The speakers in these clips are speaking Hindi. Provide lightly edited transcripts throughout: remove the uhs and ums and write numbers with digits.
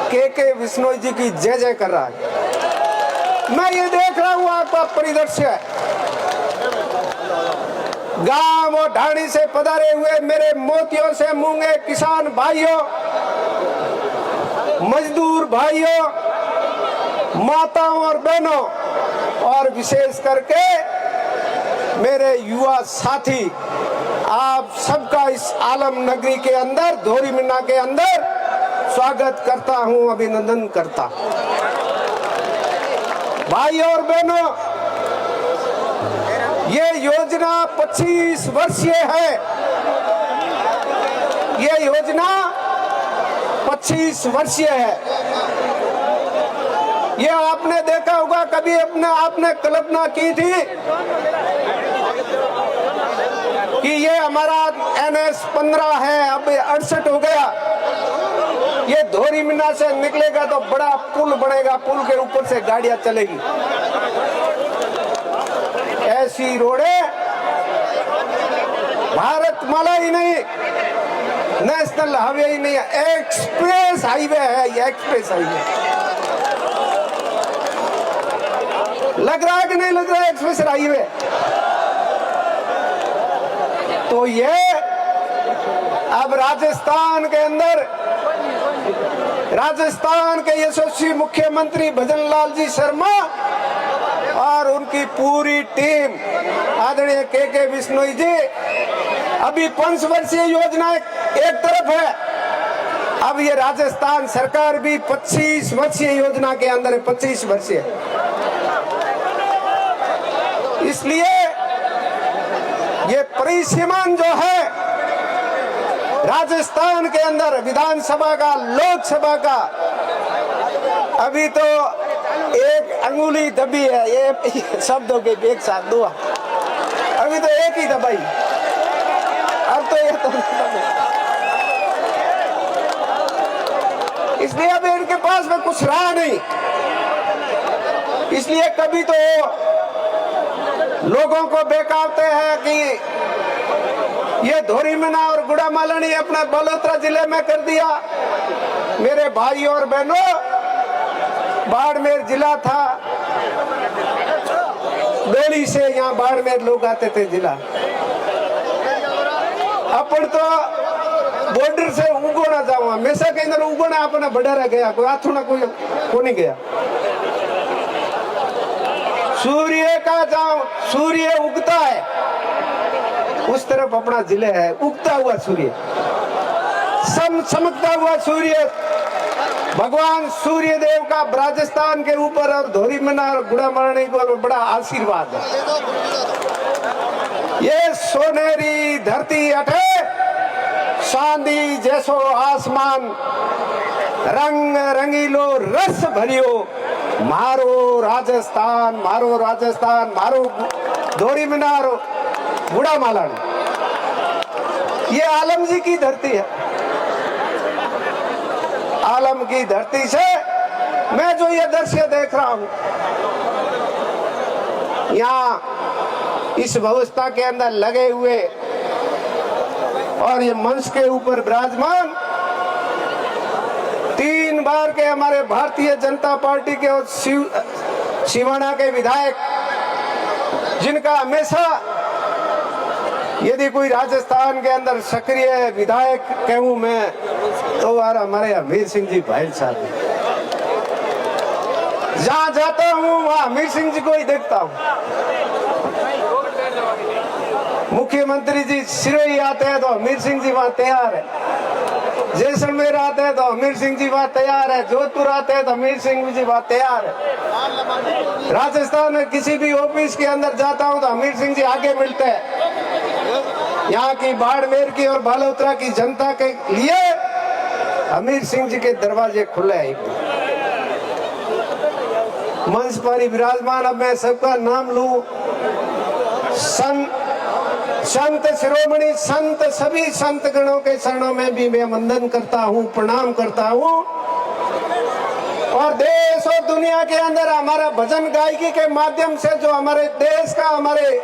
के बिश्नोई जी की जय जय कर रहा है। मैं ये देख रहा हूँ आपका परिदृश्य, गांव और ढाणी से पधारे हुए मेरे मोतियों से मूंगे किसान भाइयों, मजदूर भाइयों, माताओं और बहनों, और विशेष करके मेरे युवा साथी, आप सबका इस आलम नगरी के अंदर, धोरी मीना के अंदर स्वागत करता हूं, अभिनंदन करता। भाइयों और बहनों, ये योजना 25 वर्षीय है। ये योजना 25 वर्षीय है। ये आपने देखा होगा, कभी आपने कल्पना की थी कि ये हमारा NS 15 है, अब 68 हो गया, ये धोरी मीना से निकलेगा तो बड़ा पुल बनेगा, पुल के ऊपर से गाड़ियां चलेगी। ऐसी रोडें भारत माला ही नहीं, नेशनल हाईवे ही नहीं है, एक्सप्रेस हाईवे है। ये एक्सप्रेस हाईवे लग रहा है कि नहीं लग रहा है? Express highway. तो ये अब राजस्थान के अंदर, राजस्थान के यशस्वी मुख्यमंत्री भजन लाल जी शर्मा और उनकी पूरी टीम, आदरणीय के बिश्नोई जी, अभी 5 वर्षीय योजना एक तरफ है, अब ये राजस्थान सरकार भी 25 वर्षीय योजना के अंदर है, 25 वर्षीय। इसलिए ये परिसीमन जो है राजस्थान के अंदर विधानसभा का, लोकसभा का, अभी तो एक अंगुली दबी है, ये शब्दों के एक साथ दो, अभी तो एक ही दबाई, अब तो ये तो इसलिए अब इनके पास में कुछ रहा नहीं। इसलिए कभी तो लोगों को बेकावते हैं कि ये धोरी मीना और गुड़ामालनी अपना बलोत्रा जिले में कर दिया। मेरे भाइयों और बहनों, बाड़मेर जिला था, डोली से यहाँ बाड़मेर लोग आते थे जिला। अपन तो बॉर्डर से उगोना जाऊंगा, हमेशा के अंदर उगोना अपना बड़ा रह गया, कोई आथुना कोई को नहीं गया। सूर्य का जहाँ सूर्य उगता है उस तरफ अपना जिले है, उगता हुआ सूर्य, चमकता हुआ सूर्य, भगवान सूर्य देव का राजस्थान के ऊपर और धोरी मीना और गुड़ामालनी को बड़ा आशीर्वाद है। ये सोनेरी धरती अठे चांदी जैसो आसमान, रंग रंगीलो रस भरियो, मारो राजस्थान, मारो राजस्थान, मारो धोरी मीना और गुड़ामालनी। ये आलम जी की धरती है। आलम की धरती से मैं जो ये दृश्य देख रहा हूं, यहाँ इस व्यवस्था के अंदर लगे हुए और ये मंच के ऊपर विराजमान 3 बार के हमारे भारतीय जनता पार्टी के और शिवाना के विधायक, जिनका हमेशा यदि कोई राजस्थान के अंदर सक्रिय विधायक कहूं मैं तो हमारे हमीर सिंह जी भाई साहब, जहां जाता हूं वहां हमीर सिंह जी को ही देखता हूं। मुख्यमंत्री जी सिरोही आते हैं तो हमीर सिंह जी वहां तैयार है, जैसलमेर आते हैं तो हमीर सिंह जी वहां तैयार है, जोधपुर आते हैं तो हमीर सिंह जी वहां तैयार है। राजस्थान में किसी भी ऑफिस के अंदर जाता हूं तो हमीर सिंह जी आगे मिलते हैं। यहाँ की बाड़मेर की और बालोतरा की जनता के लिए हमीर सिंह जी के दरवाजे खुले हैं। मंच पर विराजमान, अब मैं सबका नाम लूं, संत शिरोमणि संत, सभी संत गणों के चरणों में भी मैं वंदन करता हूँ, प्रणाम करता हूँ। और देश और दुनिया के अंदर हमारा भजन गायकी के माध्यम से जो हमारे देश का, हमारे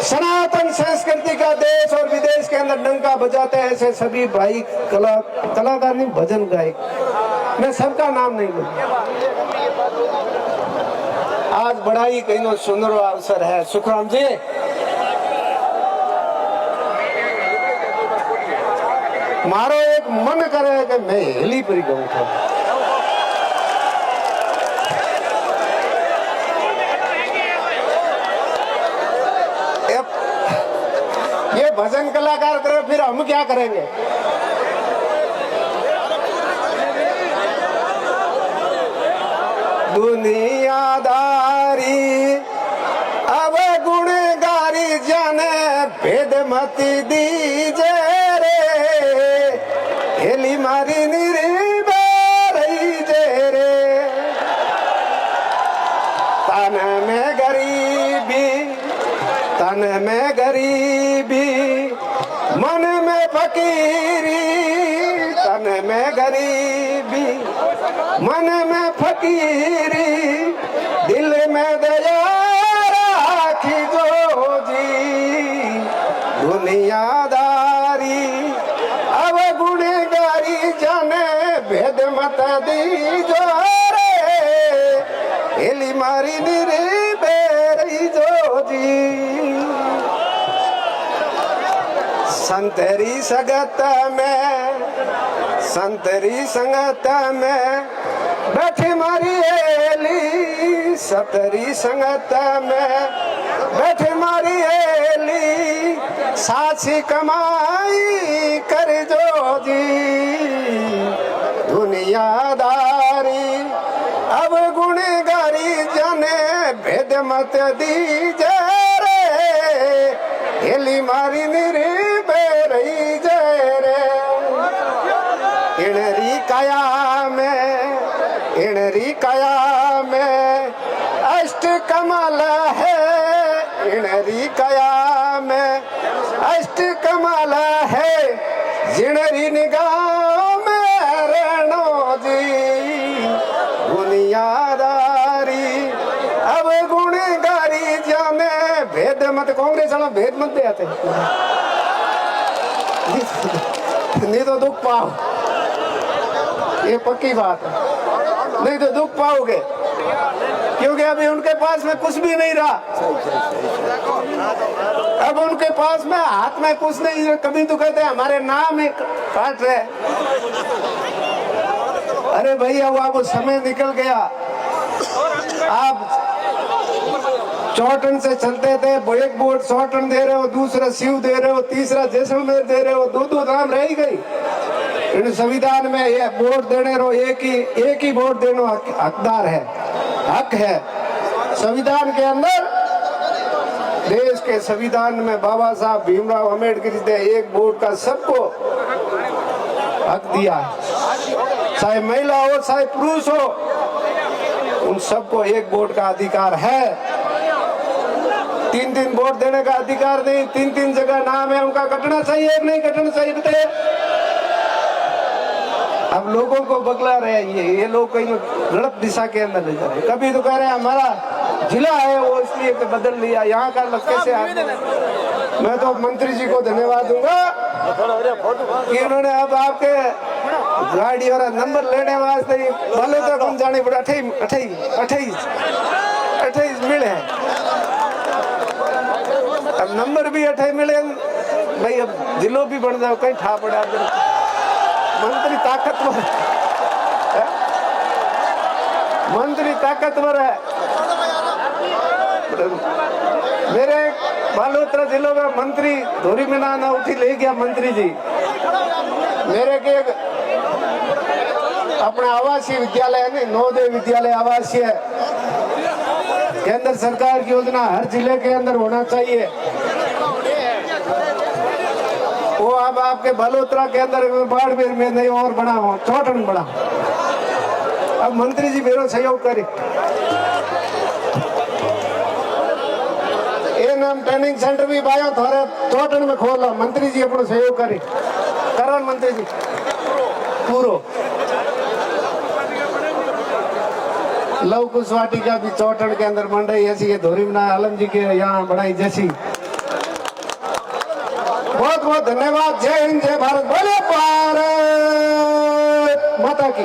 सनातन संस्कृति का देश और विदेश के अंदर डंका बजाते हैं, ऐसे सभी भाई कलाकार नहीं, भजन गायक मैं सबका नाम नहीं लूंगा। आज बड़ा ही कहीं सुंदर अवसर है। सुखराम जी, मारो एक मन करे कि मैं हेली पर गऊ था। ये भजन कलाकार करे, फिर हम क्या करेंगे? दुनियादारी अब गुणगारी जाने भेद मत दीजे रे, हेली मारी निरी जे रे, तन में गरीबी, तन में गरीबी, मन में फकीरी, तन में गरीबी, मन में फकीरी, दिल में दया राखी जो जी। दुनियादारी अब गुणगारी जाने भेद मत दीजो रे, हेली मारी निरी बेरी जो जी। संतरी सगत में, संतरी संगत में बैठी मारी हेली, सतरी संगत में बैठी मारी हेली, साची कमाई कर जो जी। दुनियादारी अब गुणगारी जाने भेद मत दीजे रे, हेली मारी निरी बेरई जे रे। इणरी काया में, इणरी काया में अष्ट कमल है, इणरी काया में अष्ट कमल है, जिणरी निगाह में रेणो जी। दुनियादारी अब गुणगारी जाने भेद मत, कांग्रेस वाला भेद मत दे आते नहीं तो दुख पाओ, ये पक्की बात है, नहीं तो दुख पाओगे, क्योंकि अभी उनके पास में कुछ भी नहीं रहा। अब उनके पास में हाथ में कुछ नहीं है। कभी तो कहते हैं हमारे नाम ही काट रहे। अरे भैया वो समय निकल गया। आप चौटन से चलते थे, एक बोर्ड चौटन दे रहे हो, दूसरा शिव दे रहे हो, तीसरा जैसलमेर दे रहे हो, दो नाम रह गई। इन संविधान में ये वोट देने रो एक ही वोट देने हकदार है, हक है। संविधान के अंदर, देश के संविधान में बाबा साहब भीमराव अम्बेडकर ने एक वोट का सबको हक दिया है, चाहे महिला हो चाहे पुरुष हो, उन सबको एक वोट का अधिकार है। 3 वोट देने का अधिकार नहीं, 3 जगह नाम है उनका, कटना चाहिए नहीं कटना चाहिए बताइए। अब लोगों को बगला रहे ये लोग कहीं गलत दिशा के अंदर ले जा रहे। कभी तो कह रहे हैं हमारा जिला है वो इसलिए बदल लिया, यहाँ का लग कैसे आ। मैं तो मंत्री जी को धन्यवाद दूंगा कि उन्होंने अब आपके गाड़ी और नंबर लेने वास्ते भले तो कम जाने पड़े 28 मिले हैं। अब नंबर भी 28 मिले भाई, अब जिलो भी बन जाओ कहीं ठा पड़ा। मंत्री ताकतवर है, मंत्री ताकतवर है। मेरे बालोतरा जिलों में मंत्री धोरी में ना उठी ले गया मंत्री जी मेरे के अपने आवासीय विद्यालय है, नवोदय विद्यालय आवासीय केंद्र सरकार की योजना हर जिले के अंदर होना चाहिए। वो अब आपके बलोत्रा के अंदर बाड़मेर में नहीं और बना हो, चौटन बड़ा। अब मंत्री जी मेरा सहयोग करे। एएनएम ट्रेनिंग सेंटर भी बायो थोड़े चौटन में खोला, मंत्री जी अपना सहयोग करे। करण मंत्री जी पूरो लव कुश वाटिका भी चौटन के अंदर बन रही ऐसी, धोरी में आलम जी के यहाँ बढ़ाई जैसी। बहुत बहुत धन्यवाद। जय हिंद, जय भारत, बोले भारत माता की।